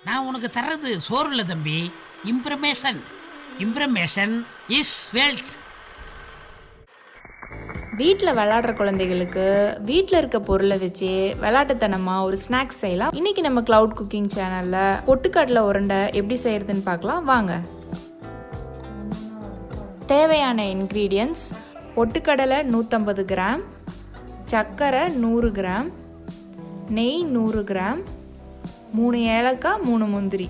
நான் உனக்கு தர்றது சோறு இல்லை தம்பி, இம்ப்ரமேஷன். இம்ப்ரமேஷன் இஸ் வெல்த். வீட்டில் விளையாடுற குழந்தைகளுக்கு வீட்டில் இருக்க பொருளை வச்சு விளையாட்டுத்தனமாக ஒரு ஸ்நாக்ஸ் செய்யலாம். இன்னைக்கு நம்ம கிளவுட் குக்கிங் சேனலில் பொட்டுக்கடலை உருண்டை எப்படி செய்யறதுன்னு பார்க்கலாம் வாங்க. தேவையான இன்க்ரீடியன்ட்ஸ்: பொட்டுக்கடலை 150 கிராம், சர்க்கரை 100 கிராம், நெய் 100 கிராம், 3 ஏலக்காய், 3 முந்திரி.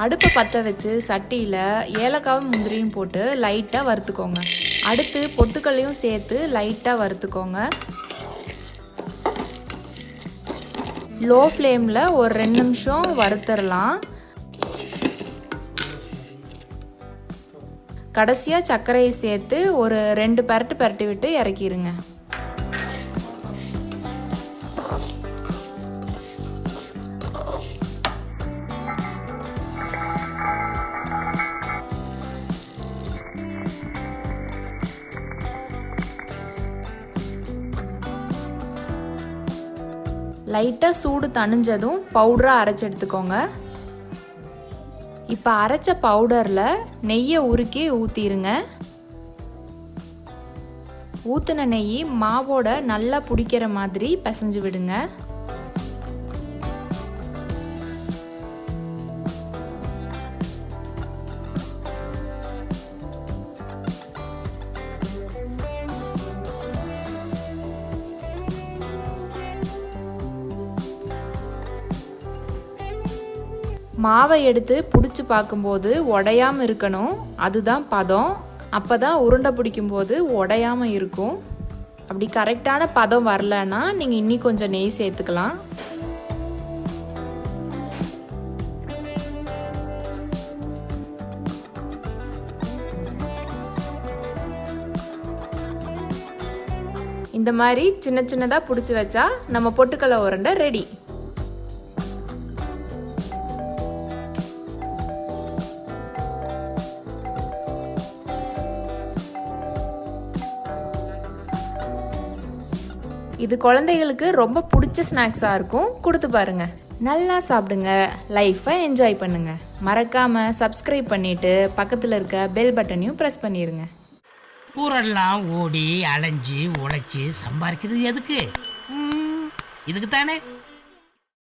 அடுப்பை பற்ற வச்சு சட்டியில் ஏலக்காவும் முந்திரியும் போட்டு லைட்டாக வறுத்துக்கோங்க. அடுத்து பொட்டுக்கல்லையும் சேர்த்து லைட்டாக வறுத்துக்கோங்க. லோ ஃப்ளேமில் ஒரு 2 நிமிஷம் வறுத்துடலாம். கடைசியாக சர்க்கரையை சேர்த்து ஒரு 2 பரட்டு விட்டு இறக்கிடுங்க. லைட்டாக சூடு தணிஞ்சதும் பவுடராக அரைச்சி எடுத்துக்கோங்க. இப்போ அரைச்ச பவுடரில் நெய்யை உருக்கி ஊற்றிடுங்க. ஊற்றின நெய் மாவோட நல்லா பிடிக்கிற மாதிரி பிசைஞ்சு விடுங்க. மாவை எடுத்து பிடிச்சி பார்க்கும்போது உடையாமல் இருக்கணும், அதுதான் பதம். அப்போ தான் உருண்டை பிடிக்கும்போது உடையாமல் இருக்கும். அப்படி கரெக்டான பதம் வரலன்னா நீங்கள் இன்னி கொஞ்சம் நெய் சேர்த்துக்கலாம். இந்த மாதிரி சின்ன சின்னதாக பிடிச்சி வச்சா நம்ம பொட்டுக்கடலை உருண்டை ரெடி. இது குழந்தைகளுக்கு ரொம்ப பிடிச்ச ஸ்நாக்ஸாக இருக்கும், கொடுத்து பாருங்க. நல்லா சாப்பிடுங்க, லைஃப்பை என்ஜாய் பண்ணுங்க. மறக்காம சப்ஸ்கிரைப் பண்ணிட்டு பக்கத்தில் இருக்க பெல் பட்டனையும் ப்ரெஸ் பண்ணிடுங்க. ஊரெல்லாம் ஓடி அலைஞ்சி உழைச்சி சம்பாதிக்கிறது எதுக்கு? இதுக்கு தானே.